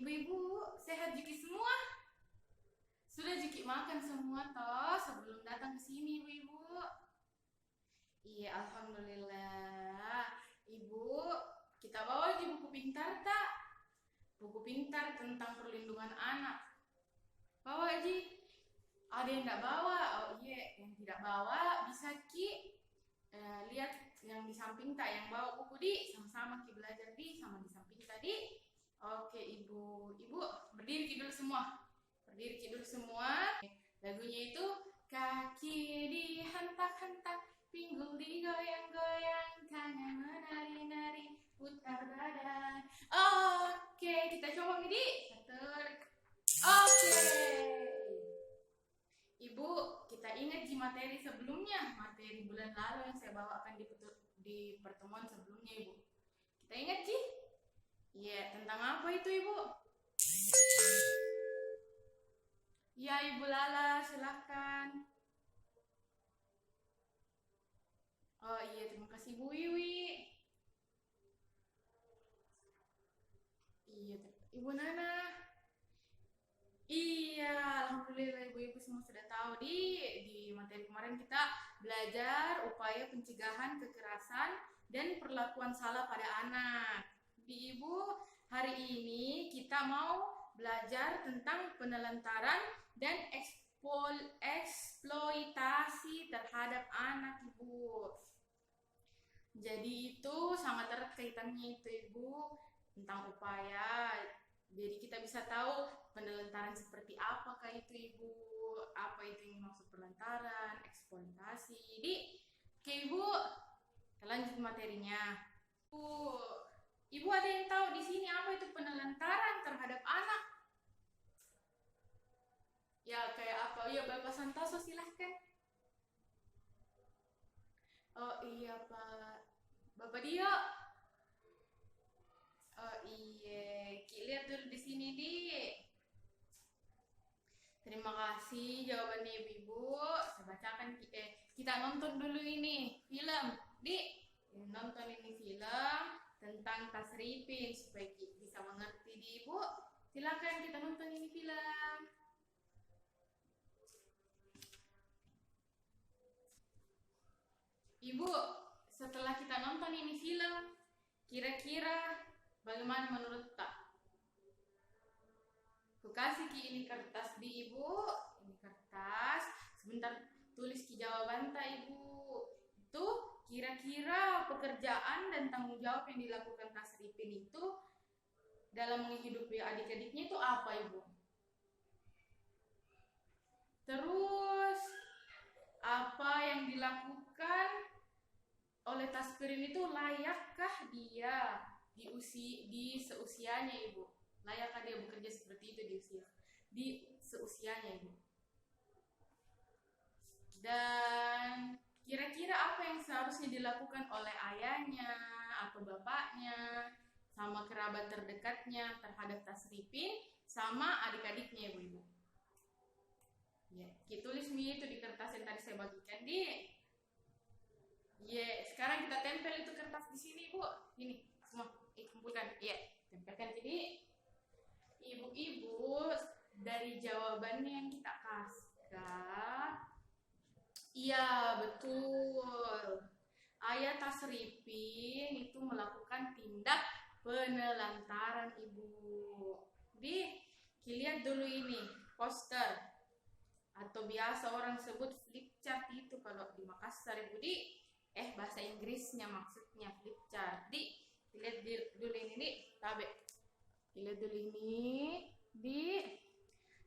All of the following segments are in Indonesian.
Ibu-ibu, sehat Juki semua? Sudah Juki makan semua toh sebelum datang ke sini, ibu-ibu? Iya, alhamdulillah. Ibu, kita bawa di buku pintar tak? Buku pintar tentang perlindungan anak. Bawa Ji. Ada yang tidak bawa? Oh iya, yang tidak bawa bisa Ki lihat yang di samping tak, yang bawa buku di sama-sama Ki belajar di sama di samping tadi. Oke ibu, ibu berdiri Ki dulu semua. Berdiri Ki dulu semua. Lagunya itu kaki dihentak-hentak, pinggul digoyang-goyang, tangan menari-nari, putar badan. Oke, kita coba Midi. Satu. Oke. Ibu, kita ingat di materi sebelumnya, materi bulan lalu yang saya bawakan di pertemuan sebelumnya, Ibu. Kita ingat, Ci? Iya, tentang apa itu, Ibu? Ya, Ibu Lala, silakan. Oh iya, terima kasih Bu Wiwi. Iya, Ibu Nana. Iya, alhamdulillah ibu-ibu semua sudah tahu di materi kemarin kita belajar upaya pencegahan kekerasan dan perlakuan salah pada anak. Di ibu, hari ini kita mau belajar tentang penelantaran dan eksploitasi terhadap anak, Ibu. Jadi itu sangat erat kaitannya itu, Ibu, tentang upaya. Jadi kita bisa tahu penelantaran seperti apakah itu, Ibu, apa itu yang maksud penelantaran, eksploitasi. Jadi, oke Ibu, kita lanjut materinya. Ibu ada yang tahu di sini apa itu penelantaran terhadap anak? Ya kayak apa? Ya Bapak Santoso silahkan. Oh iya Pak. Bapak Dio. Oh iya, lihat dulu di sini di. Terima kasih jawabannya Ibu-ibu. Saya bacakan kita nonton dulu ini film. Di nonton ini film tentang tasrifin supaya bisa mengerti di Ibu. Silakan kita nonton ini film. Ibu, setelah kita nonton ini film, kira-kira bagaimana menurut tak? Ku kasih Ki ini kertas di Ibu, ini kertas. Sebentar tulis Ki jawaban tak Ibu. Itu kira-kira pekerjaan dan tanggung jawab yang dilakukan Tasripin itu dalam menghidupi adik-adiknya itu apa Ibu? Terus apa yang dilakukan oleh Tasripin itu layakkah dia di seusianya Ibu? Layakkah dia bekerja seperti itu di seusianya Ibu? Dan kira-kira apa yang seharusnya dilakukan oleh ayahnya atau bapaknya sama kerabat terdekatnya terhadap Tasripin sama adik-adiknya Ibu-ibu? Ya, kita tulis itu di kertas yang tadi saya bagikan di. Ya, sekarang kita tempel itu kertas di sini, Bu. Ini semua kumpulkan. Ya, tempelkan. Jadi ibu-ibu dari jawabannya yang kita kasih, iya betul. Ayah Tasripin itu melakukan tindak penelantaran Ibu. Lihat dulu ini poster atau biasa orang sebut flip chart itu kalau di Makassar Ibu bahasa Inggrisnya maksudnya flip chart. Lihat dulu ini tabe. Lihat dulu ini di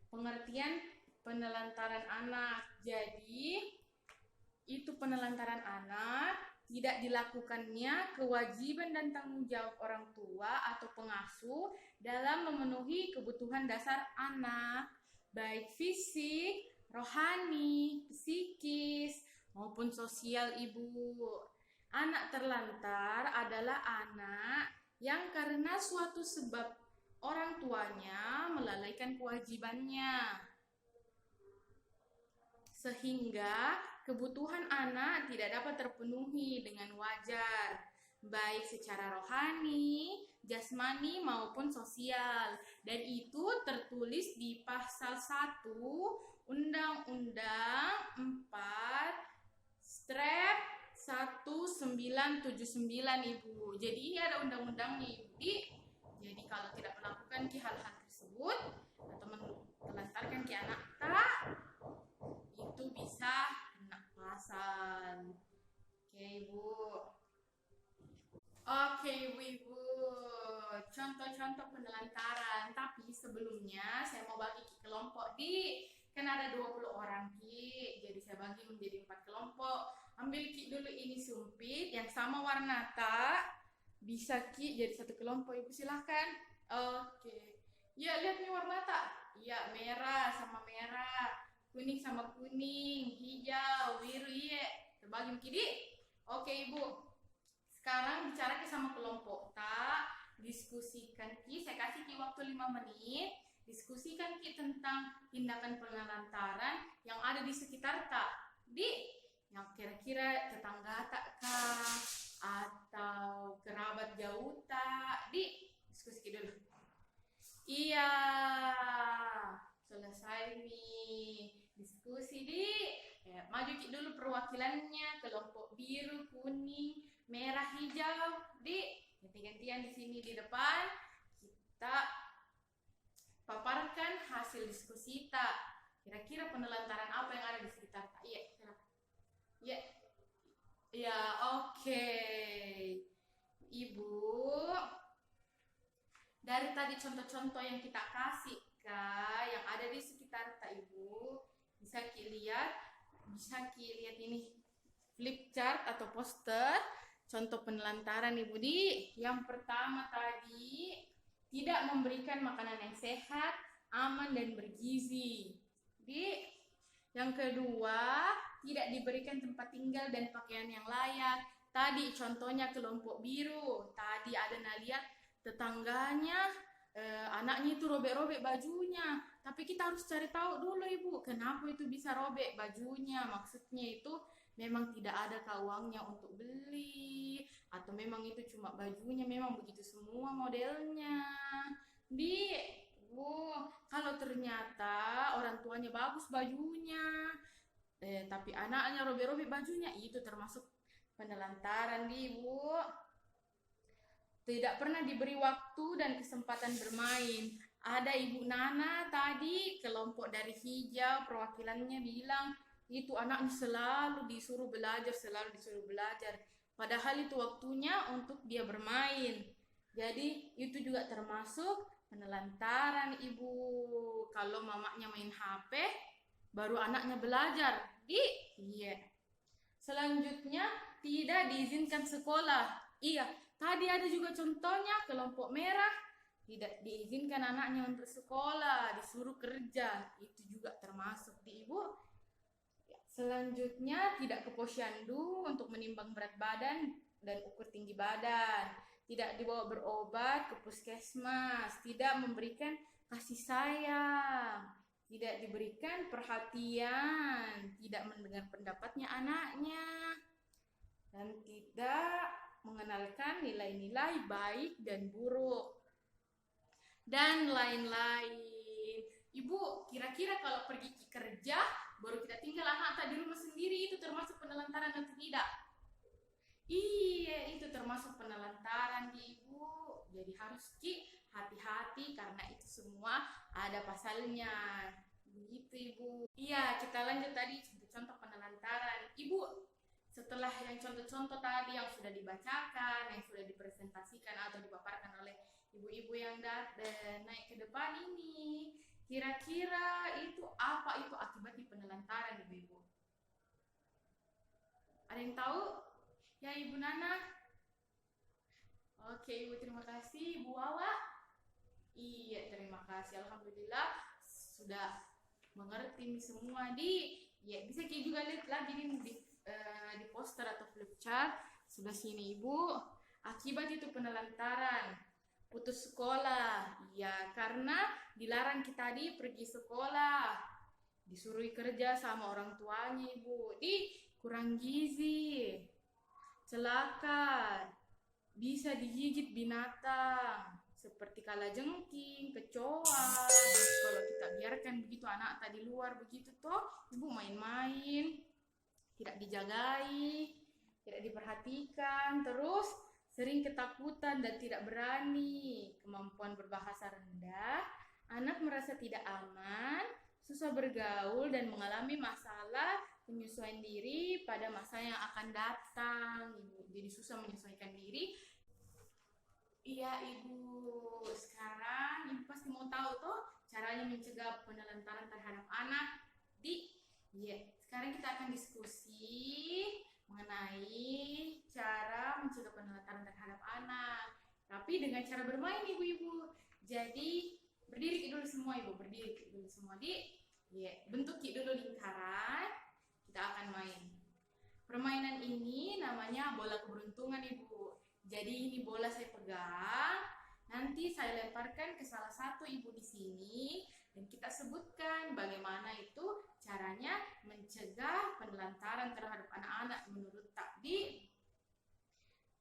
pengertian penelantaran anak. Jadi itu penelantaran anak tidak dilakukannya kewajiban dan tanggung jawab orang tua atau pengasuh dalam memenuhi kebutuhan dasar anak, baik fisik, rohani, psikis, maupun sosial Ibu. Anak terlantar adalah anak yang karena suatu sebab orang tuanya melalaikan kewajibannya, sehingga kebutuhan anak tidak dapat terpenuhi dengan wajar. baik secara rohani, jasmani maupun sosial. Dan itu tertulis di pasal 1 Undang-Undang 4 Strap 1979 Ibu. Jadi ini ada undang-undangnya Ibu. Jadi kalau tidak melakukan hal-hal tersebut atau menelantarkan anak tak, itu bisa kena pasal. Oke Ibu. Oke Ibu-Ibu, contoh-contoh penelantaran. Tapi sebelumnya saya mau bagi kelompok kan ada 20 orang Ki. Jadi saya bagi menjadi 4 kelompok. Ambil Ki dulu ini sumpit yang sama warna tak. Bisa Ki jadi satu kelompok Ibu silahkan. Oke. Ya lihat nih warna tak. Iya merah sama merah, kuning sama kuning, hijau, biru iya. Terbagi Ki di. Oke Ibu. Sekarang bicara Ki sama kelompok tak, diskusikan Ki, saya kasih Ki waktu 5 menit, diskusikan Ki tentang tindakan penelantaran yang ada di sekitar tak. Yang kira-kira tetangga tak kah, atau kerabat jauh tak, diskusi Ki dulu. Iya, selesai nih, diskusi maju Ki dulu perwakilannya, kelompok biru, kuning, merah, hijau. Ganti-gantian di sini di depan kita paparkan hasil diskusi tak. Kira-kira penelantaran apa yang ada di sekitar tak? Iya, ya, ya, oke. Ibu, dari tadi contoh-contoh yang kita kasih kak, yang ada di sekitar tak Ibu, bisa lihat ini flip chart atau poster contoh penelantaran Ibu yang pertama tadi tidak memberikan makanan yang sehat, aman dan bergizi. Yang kedua tidak diberikan tempat tinggal dan pakaian yang layak. Tadi contohnya kelompok biru. Tadi ada lihat tetangganya anaknya itu robek-robek bajunya. Tapi kita harus cari tahu dulu Ibu, kenapa itu bisa robek bajunya. Maksudnya itu memang tidak ada uangnya untuk beli, atau memang itu cuma bajunya memang begitu semua modelnya. Kalau ternyata orang tuanya bagus bajunya, tapi anaknya robek-robek bajunya, itu termasuk penelantaran Ibu. Tidak pernah diberi waktu dan kesempatan bermain. Ada Ibu Nana tadi, kelompok dari hijau, perwakilannya bilang, itu anaknya selalu disuruh belajar. Padahal itu waktunya untuk dia bermain. Jadi itu juga termasuk penelantaran Ibu. Kalau mamanya main HP, baru anaknya belajar. Iya. Selanjutnya, tidak diizinkan sekolah. Iya, tadi ada juga contohnya kelompok merah. Tidak diizinkan anaknya untuk sekolah, disuruh kerja. Itu juga termasuk Ibu. Selanjutnya, tidak ke posyandu untuk menimbang berat badan dan ukur tinggi badan. Tidak dibawa berobat ke puskesmas. Tidak memberikan kasih sayang. Tidak diberikan perhatian. Tidak mendengar pendapatnya anaknya. Dan tidak mengenalkan nilai-nilai baik dan buruk. Dan lain-lain. Ibu, kira-kira kalau pergi kerja, baru kita tinggal anak tak di rumah sendiri, itu termasuk penelantaran atau tidak? Iya, itu termasuk penelantaran Ibu. Jadi harus hati-hati karena itu semua ada pasalnya. Begitu Ibu. Iya, kita lanjut tadi contoh penelantaran. Ibu, setelah yang contoh-contoh tadi yang sudah dibacakan, yang sudah dipresentasikan atau dipaparkan oleh ibu-ibu yang naik ke depan ini, kira-kira itu apa itu akibatnya penelantaran Ibu-ibu? Ada yang tahu? Ya Ibu Nana? Oke Ibu, terima kasih. Ibu Wawa? Iya, terima kasih. Alhamdulillah sudah mengerti semua ya bisa juga lihat lagi di poster atau flip chart sebelah sini Ibu. Akibat itu penelantaran, putus sekolah, ya karena dilarang kita pergi sekolah, disuruh kerja sama orang tuanya Ibu, kurang gizi, celaka, bisa digigit binatang seperti kalajengking, kecoa. Kalau kita biarkan begitu anak tadi luar begitu toh, ibu main-main, tidak dijagai, tidak diperhatikan, terus sering ketakutan dan tidak berani, kemampuan berbahasa rendah, anak merasa tidak aman, susah bergaul dan mengalami masalah penyesuaian diri pada masa yang akan datang. Ibu jadi susah menyesuaikan diri. Iya ibu, sekarang ibu pasti mau tahu tuh caranya mencegah penelantaran terhadap anak di. Iya, sekarang kita akan diskusi mengenai cara mencegah penelantaran terhadap anak, tapi dengan cara bermain ibu-ibu. Jadi berdiri dulu semua ibu, berdiri dulu semua di. Iya, bentuk dulu lingkaran. Kita akan main. Permainan ini namanya bola keberuntungan ibu. Jadi ini bola saya pegang, nanti saya lemparkan ke salah satu ibu di sini dan kita sebutkan bagaimana itu caranya mencegah penelantaran terhadap anak-anak menurut takdir.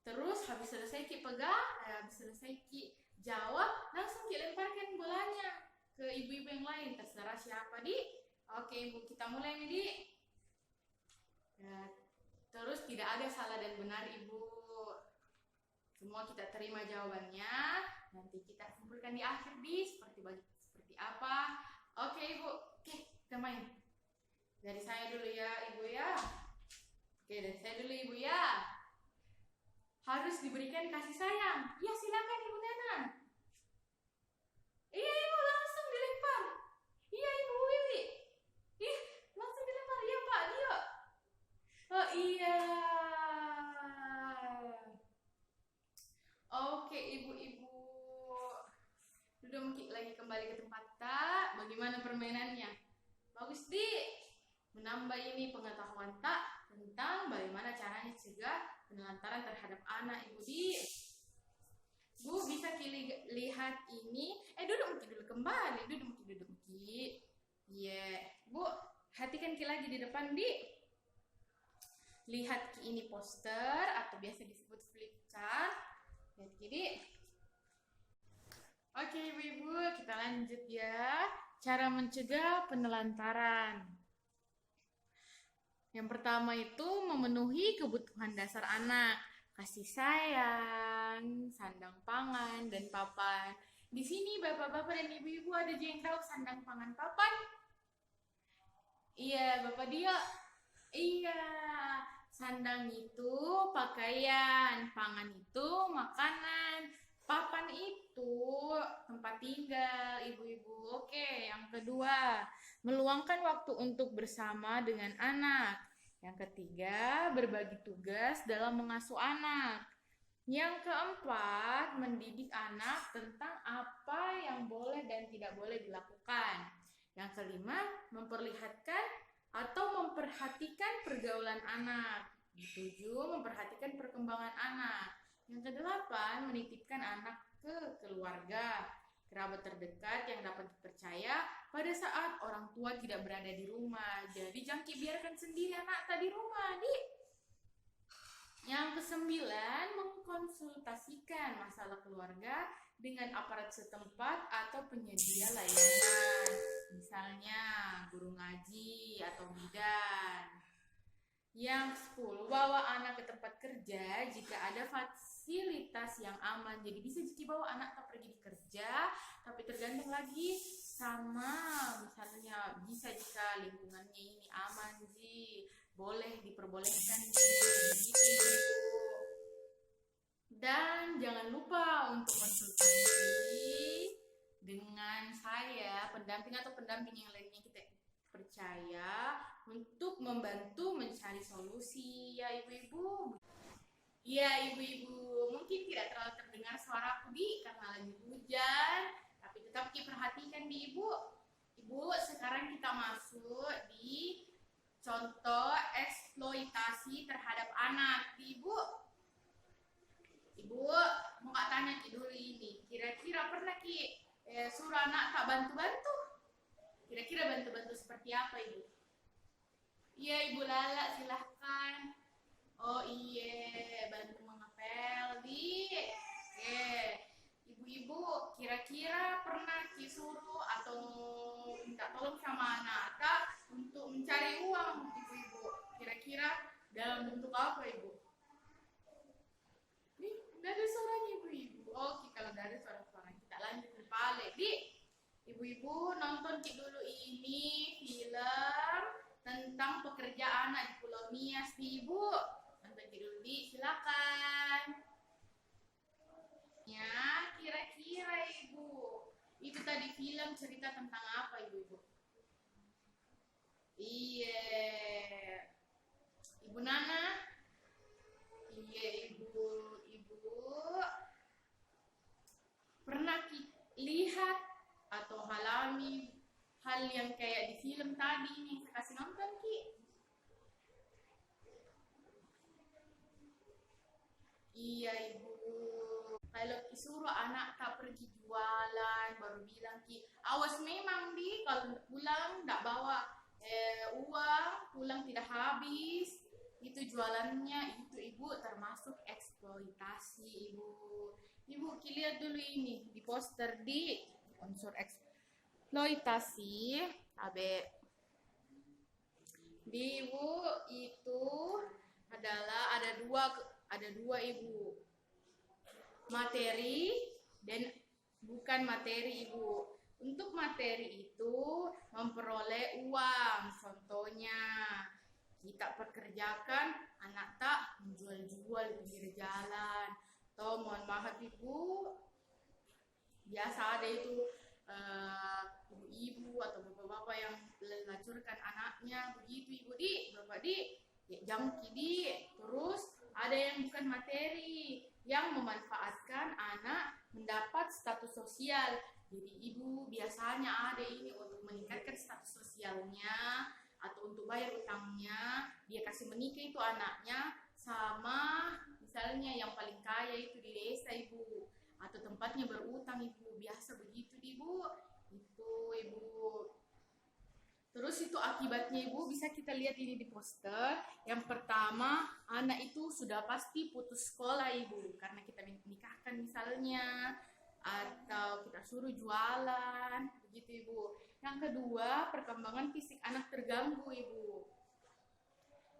Terus habis selesai Ki pegang, habis selesai Ki jawab, langsung Ki lemparkan bolanya ke ibu-ibu yang lain, terserah siapa di. Oke ibu, kita mulai nih di. Ya, terus tidak ada salah dan benar ibu. Semua kita terima jawabannya. Nanti kita kumpulkan di akhir seperti apa. Oke ibu, oke kita main. Dari saya dulu ya ibu ya. Oke dari saya dulu ibu ya. Harus diberikan kasih sayang. Ya silakan ibu Nana. Iya ibu langsung dilempar. Iya ibu Wiwi. Ih langsung dilempar. Iya Pak Dio. Oh iya. Oke ibu-ibu, sudah mungkin lagi kembali ke tempat tak? Bagaimana permainannya? Bagus di, menambah ini pengetahuan tak tentang bagaimana caranya cegah penelantaran terhadap anak ibu di. Bu bisa lihat ini. Duduk mungkin dulu kembali, duduk mungkin. Iya, bu perhatikan lagi di depan di. Lihat ini poster atau biasa disebut flip chart. Jadi, oke ibu-ibu, kita lanjut ya. Cara mencegah penelantaran. Yang pertama itu memenuhi kebutuhan dasar anak. Kasih sayang, sandang pangan, dan papan. Di sini bapak-bapak dan ibu-ibu ada yang tahu sandang pangan papan? Iya, bapak dia. Iya. Sandang itu pakaian, pangan itu makanan, papan itu tempat tinggal ibu-ibu. Oke, yang kedua, meluangkan waktu untuk bersama dengan anak. Yang ketiga, berbagi tugas dalam mengasuh anak. Yang keempat, mendidik anak tentang apa yang boleh dan tidak boleh dilakukan. Yang kelima, memperlihatkan atau memperhatikan pergaulan anak. Ketujuh, memperhatikan perkembangan anak. Yang kedelapan, menitipkan anak ke keluarga, kerabat terdekat yang dapat dipercaya pada saat orang tua tidak berada di rumah. Jadi jangan biarkan sendiri anak tadi rumah, di. Yang kesembilan, mengkonsultasikan masalah keluarga dengan aparat setempat atau penyedia layanan, misalnya guru ngaji atau bidan. Yang 10, bawa anak ke tempat kerja jika ada fasilitas yang aman. Jadi bisa bawa anak pergi di kerja, tapi tergantung lagi sama misalnya bisa jika lingkungannya ini aman boleh diperbolehkan gitu. Dan jangan lupa untuk konsultasi dengan saya, pendamping atau pendamping yang lainnya kita percaya untuk membantu mencari solusi ya ibu-ibu. Ya ibu-ibu, mungkin tidak terlalu terdengar suara aku karena lagi hujan, tapi tetap perhatikan di ibu. Ibu, sekarang kita masuk di contoh eksploitasi terhadap anak. Ibu mau nggak tanya dulu ini, kira-kira pernah suruh anak tak bantu-bantu? Kira-kira bantu-bantu seperti apa ibu? Iya ibu Lala silahkan. Oh iya, bantu mengepel di. sama anak tak untuk mencari uang, ibu-ibu. Kira-kira dalam bentuk apa, ibu? Nih, nggak ada suaranya, ibu-ibu. Oke, kalau nggak ada suara-suara, kita lanjut ke balik. Di, ibu-ibu nonton dulu ini film tentang pekerja anak di Pulau Nias, ibu. Nonton dulu, di, silakan. Ya, kira-kira ibu, itu tadi film cerita tentang apa, ibu-ibu? Iya, Ibu Nana. Iya, ibu pernah lihat atau alami hal yang kayak di film tadi nih? Kasih nonton, Ki. Iya, ibu. Kalau disuruh anak tak pergi jualan, baru bilang Ki, awas memang di kalau pulang tak bawa uang, pulang tidak habis. Itu jualannya itu, ibu, termasuk eksploitasi, ibu. Ibu Ki lihat dulu ini di poster di unsur eksploitasi. Abe di, ibu, itu adalah ada dua, ibu, materi dan bukan materi, ibu. Untuk materi itu memperoleh uang. Contohnya kita pekerjakan anak tak menjual-jual di pinggir jalan. Atau mohon maaf, ibu, biasa ada itu ibu-ibu atau bapak-bapak yang melacurkan anaknya begitu, ibu di, bapak di, ya, jangki di. Terus ada yang bukan materi, yang memanfaatkan anak mendapat status sosial. Jadi ibu biasanya ada ini untuk meningkatkan status sosialnya atau untuk bayar utangnya, dia kasih menikah itu anaknya sama misalnya yang paling kaya itu di desa, ibu, atau tempatnya berutang, ibu. Biasa begitu, ibu. Itu, ibu. Terus itu akibatnya, ibu, bisa kita lihat ini di poster. Yang pertama, anak itu sudah pasti putus sekolah, ibu, karena kita nikahkan misalnya, atau kita suruh jualan, begitu, ibu. Yang kedua, perkembangan fisik anak terganggu, ibu.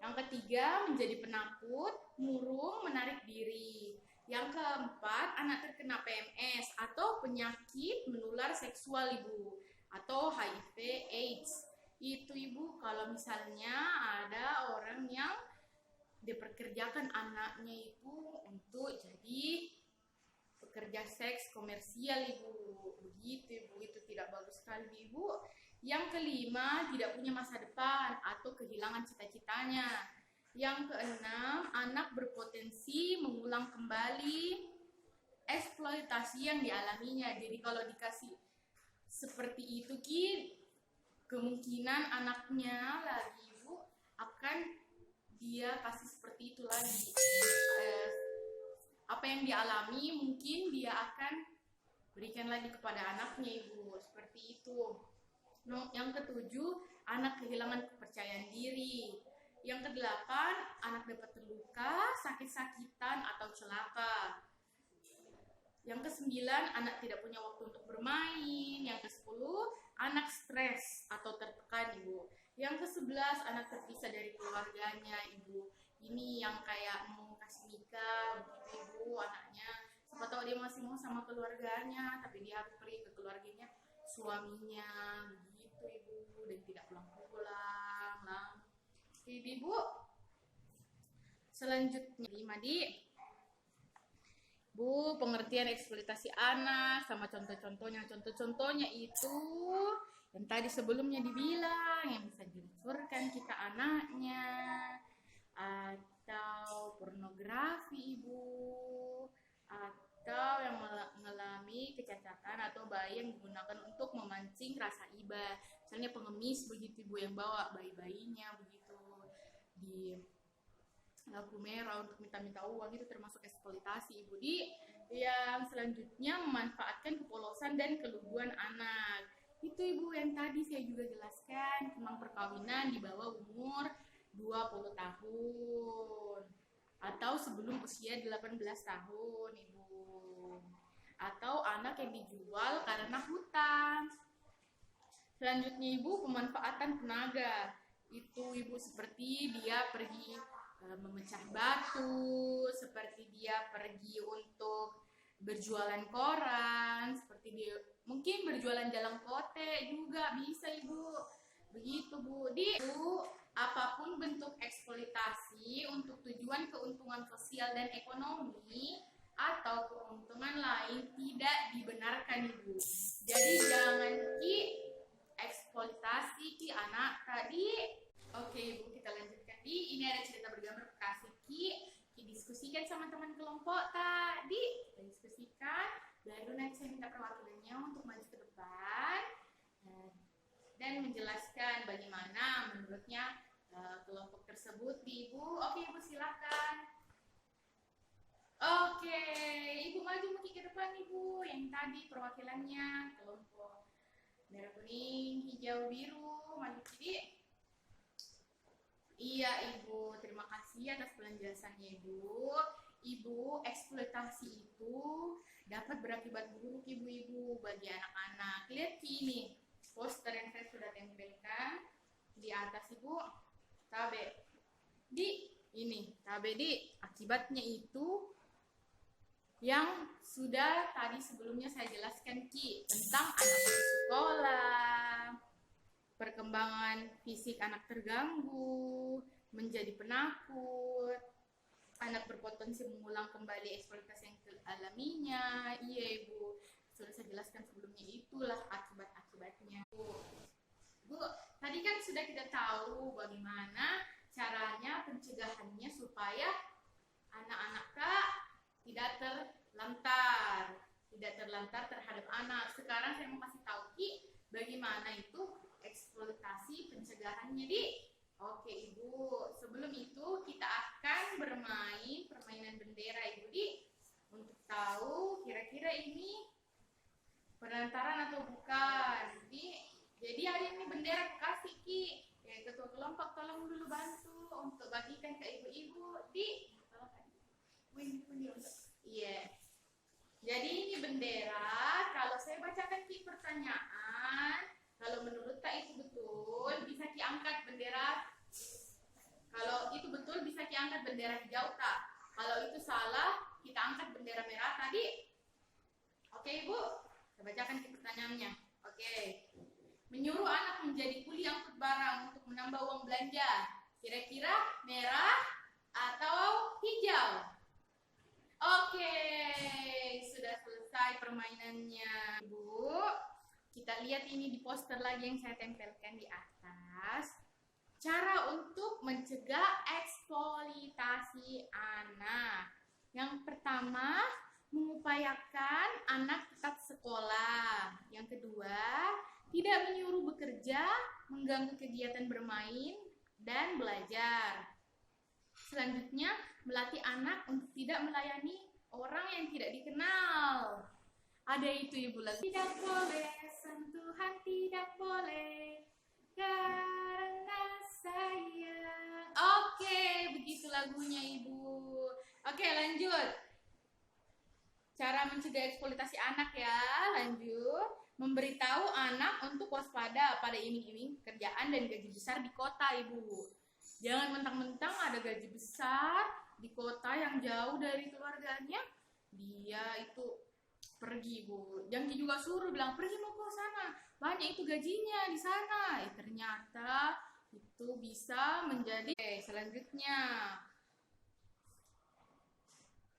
Yang ketiga, menjadi penakut, murung, menarik diri. Yang keempat, anak terkena PMS atau penyakit menular seksual, ibu, atau HIV AIDS. Itu, ibu, kalau misalnya ada orang yang diperkerjakan anaknya itu untuk jadi pekerja seks komersial, ibu. Begitu, ibu, itu tidak bagus sekali, ibu. Yang kelima, tidak punya masa depan atau kehilangan cita-citanya. Yang keenam, anak berpotensi mengulang kembali eksploitasi yang dialaminya. Jadi kalau dikasih seperti itu, Ki, kemungkinan anaknya lagi, ibu, akan dia kasih seperti itu lagi. Apa yang dialami mungkin dia akan berikan lagi kepada anaknya, ibu. Seperti itu. Yang ketujuh, anak kehilangan kepercayaan diri. Yang kedelapan, anak dapat terluka, sakit-sakitan, atau celaka. Yang kesembilan, anak tidak punya waktu untuk bermain. Yang kesepuluh, anak stres atau tertekan, ibu. Yang kesebelas, anak terpisah dari keluarganya, ibu. Ini yang kayak mau kasih nikah, begitu, ibu, anaknya. Siapa tahu dia masih mau sama keluarganya, tapi dia harus pergi ke keluarganya, suaminya, begitu, ibu, dan tidak pulang-pulang lah. Ibu, selanjutnya 5, di. Bu, pengertian eksploitasi anak sama contoh-contohnya. Contoh-contohnya itu yang tadi sebelumnya dibilang, yang bisa dilaporkan kita anaknya, atau pornografi, ibu, atau yang mengalami kecacatan atau bayi yang digunakan untuk memancing rasa iba, misalnya pengemis, begitu, ibu, yang bawa bayi-bayinya begitu di lampu merah untuk minta-minta uang, itu termasuk eksploitasi, ibu. Di yang selanjutnya, memanfaatkan kepolosan dan keluguan anak. Itu, ibu, yang tadi saya juga jelaskan tentang perkawinan di bawah umur 20 tahun atau sebelum usia 18 tahun, ibu. Atau anak yang dijual karena hutang. Selanjutnya ibu, pemanfaatan tenaga. Itu ibu seperti dia pergi memecah batu, seperti dia pergi untuk berjualan koran, seperti dia mungkin berjualan jalan kote juga bisa ibu. Begitu bu. Apapun bentuk eksploitasi untuk tujuan keuntungan sosial dan ekonomi atau keuntungan lain tidak dibenarkan ibu. Jadi jangan eksploitasi anak tadi. Oke ibu, kita lanjutkan di ini ada cerita bergambar kasih ki diskusikan sama teman kelompok tadi, kita diskusikan, baru nanti saya minta perwakilannya untuk maju ke depan dan menjelaskan bagaimana menurutnya kelompok tersebut di ibu. Oke ibu, silakan. Oke, ibu maju mungkin ke depan ibu. Yang tadi perwakilannya kelompok merah, kuning, hijau, biru. Maju sini. Iya ibu, terima kasih atas penjelasannya ibu. Ibu, eksploitasi itu dapat berakibat buruk ibu-ibu bagi anak-anak. Lihat ini poster yang saya sudah tempelkan di atas ibu. Tabe di ini, tabe di akibatnya itu yang sudah tadi sebelumnya saya jelaskan tentang anak sekolah, perkembangan fisik anak terganggu, menjadi penakut, anak berpotensi mengulang kembali eksploitasi yang alaminya. Iya ibu, sudah saya jelaskan sebelumnya, itulah akibat-akibatnya. Bu, tadi kan sudah kita tahu bagaimana caranya pencegahannya supaya anak-anak tidak terlantar terhadap anak. Sekarang saya mau kasih tahu bagaimana itu eksploitasi pencegahannya di. Oke ibu, sebelum itu kita akan bermain permainan bendera ibu di, untuk tahu kira-kira ini penantaran atau bukan. Jadi hari ini bendera kasih ya, ketua kelompok tolong dulu bantu untuk bagikan ke ibu-ibu di. Iya. Jadi ini bendera, kalau saya bacakan pertanyaan, kalau menurut itu betul, bisa angkat bendera. Kalau itu betul, bisa angkat bendera hijau tak. Kalau itu salah, kita angkat bendera merah tadi. Oke ibu, saya bacakan pertanyaannya. Oke. Menyuruh anak menjadi kuli angkut barang untuk menambah uang belanja. Kira-kira merah atau hijau? Oke, sudah selesai permainannya ibu. Kita lihat ini di poster lagi yang saya tempelkan di atas. Cara untuk mencegah eksploitasi anak. Yang pertama, mengupayakan anak tetap sekolah. Yang kedua, tidak menyuruh bekerja, mengganggu kegiatan bermain dan belajar. Selanjutnya, melatih anak untuk tidak melayani orang yang tidak dikenal. Ada itu ibu lagi. Tidak boleh sentuhan, tidak boleh karena sayang. Oke, begitu lagunya ibu. Oke, lanjut. Cara mencegah eksploitasi anak ya. Lanjut. Memberitahu anak untuk waspada pada iming-iming kerjaan dan gaji besar di kota ibu. Jangan mentang-mentang ada gaji besar di kota yang jauh dari keluarganya, dia itu pergi bu. Jangan juga suruh bilang pergi mau ke sana, banyak itu gajinya di sana. Ternyata itu bisa menjadi. Selanjutnya,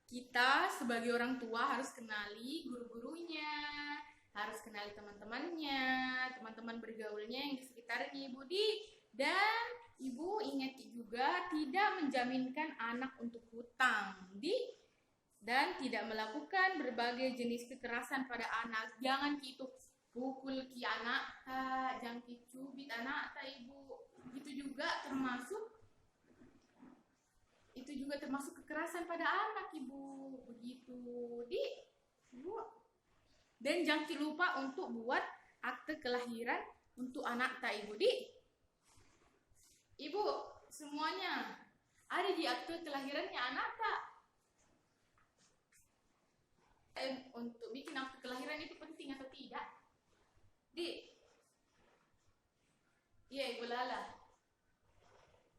kita sebagai orang tua harus kenali guru-gurunya, harus kenali teman-temannya, teman-teman bergaulnya yang di sekitarnya ibu di. Dan ibu ingat juga tidak menjaminkan anak untuk hutang dan tidak melakukan berbagai jenis kekerasan pada anak. Jangan itu pukul anak, jangan cubit anak ibu. Itu juga termasuk kekerasan pada anak ibu. Begitu ibu. Dan jangan lupa untuk buat akte kelahiran untuk anak ibu Ibu, semuanya ada di akte kelahirannya anak tak? Untuk bikin akte kelahiran itu penting atau tidak? Iya, Ibu Lala.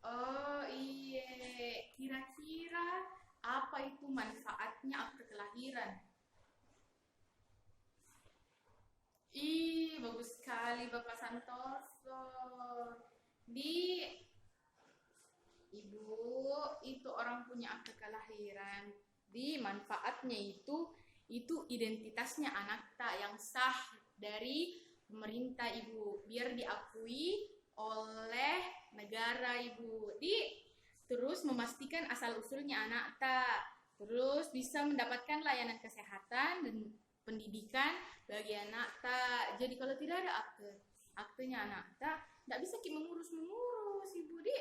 Oh iya, kira-kira apa itu manfaatnya akte kelahiran? Ih, bagus sekali Bapak Santoso. Di Ibu, itu orang punya akte kelahiran. Di manfaatnya itu identitasnya anak tak yang sah dari pemerintah Ibu, biar diakui oleh negara Ibu. Terus memastikan asal usulnya anak tak. Terus bisa mendapatkan layanan kesehatan dan pendidikan bagi anak tak. Jadi kalau tidak ada aktenya anak tak, tidak bisa mengurus Ibu di.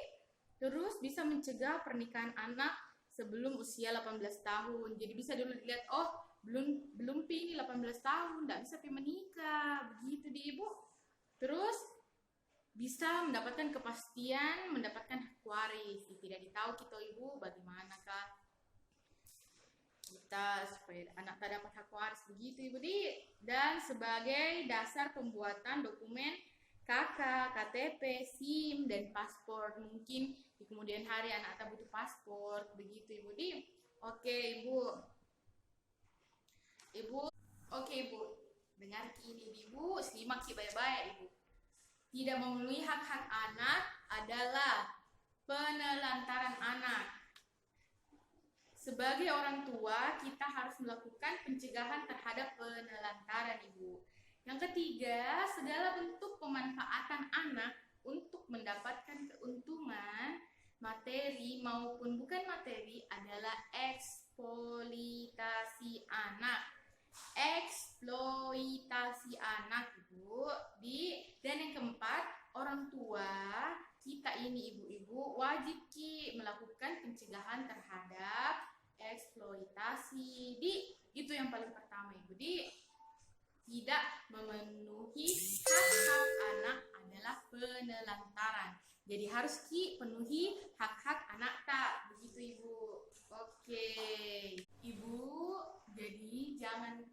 Terus bisa mencegah pernikahan anak sebelum usia 18 tahun. Jadi bisa dulu dilihat, oh belum pi 18 tahun, tidak bisa pi menikah, begitu di Ibu. Terus bisa mendapatkan kepastian, mendapatkan hak waris. Tidak ditahu kita Ibu bagaimanakah kita supaya anak tak dapat hak waris, begitu Ibu di. Dan sebagai dasar pembuatan dokumen KK, KTP, SIM, dan paspor. Mungkin di kemudian hari anak tak butuh paspor, begitu Ibu di. Oke Ibu. Oke Ibu, dengar ini Ibu, simak baik-baik Ibu. Tidak memenuhi hak-hak anak adalah penelantaran anak. Sebagai orang tua, kita harus melakukan pencegahan terhadap penelantaran Ibu. Yang ketiga, segala bentuk pemanfaatan anak untuk mendapatkan keuntungan materi maupun bukan materi adalah eksploitasi anak. Eksploitasi anak Ibu. Dan yang keempat, orang tua kita ini ibu-ibu wajib melakukan pencegahan terhadap eksploitasi. Itu yang paling pertama Ibu. Tidak memenuhi hak-hak anak adalah penelantaran. Jadi harus penuhi hak-hak anak tak, begitu Ibu. Oke Ibu, jadi jangan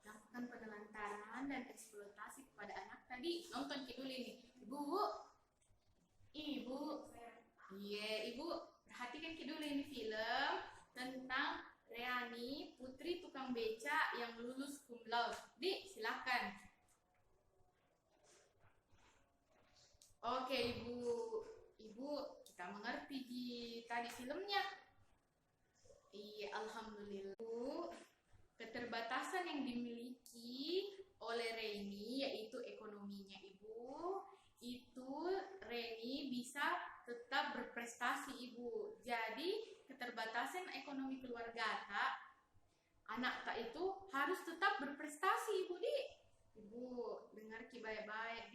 lakukan penelantaran dan eksploitasi kepada anak tadi. Nonton dulu ini Ibu, iya Ibu, perhatikan dulu ini film tentang Reani, putri tukang beca yang lulus cum laude. Silakan. Oke Ibu, kita mengerti tadi filmnya. Iya, alhamdulillah. Keterbatasan yang dimiliki oleh Reni yaitu ekonominya Ibu. Itu Reni bisa tetap berprestasi Ibu. Jadi keterbatasan ekonomi keluarga tak, anak tak itu harus tetap berprestasi Ibu Ibu, dengar baik-baik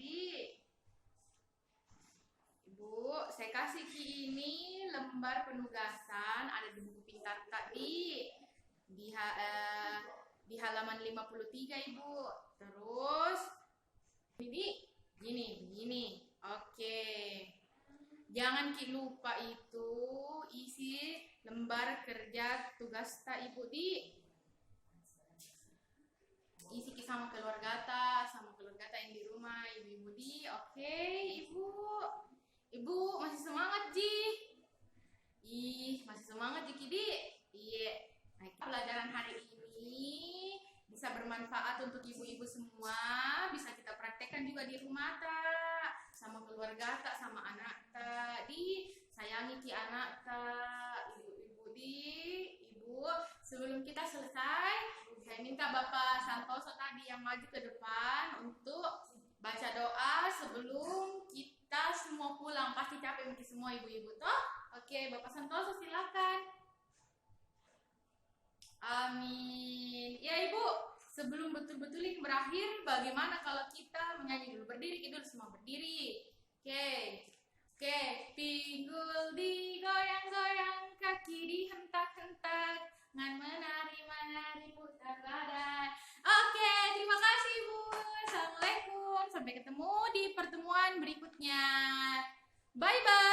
Ibu, saya kasih ini lembar penugasan ada di buku pintar tak di halaman 53 Ibu. Terus ini gini. Oke. Jangan lupa itu isi lembar kerja tugas tak Ibu isi sama keluarga tak yang di rumah ibu-ibu Oke Ibu masih semangat masih semangat iya. Nah, pelajaran hari ini bisa bermanfaat untuk ibu-ibu semua, bisa kita praktekkan juga di rumah tak, sama keluarga tak, sama anak tak. Sayangi anak tak, ibu-ibu. Sebelum kita selesai, saya minta Bapak Santoso tadi yang maju ke depan untuk baca doa sebelum kita semua pulang. Pasti capek mungkin semua ibu-ibu toh. Oke, Bapak Santoso silakan. Amin. Ya Ibu, sebelum betul-betul ini berakhir, bagaimana kalau kita menyanyi dulu? Berdiri dulu, semua berdiri. Oke. Pinggul digoyang-goyang, kaki dihentak-hentak, ngan menari-menari putar badan. Oke, terima kasih Ibu. Assalamualaikum. Sampai ketemu di pertemuan berikutnya. Bye-bye.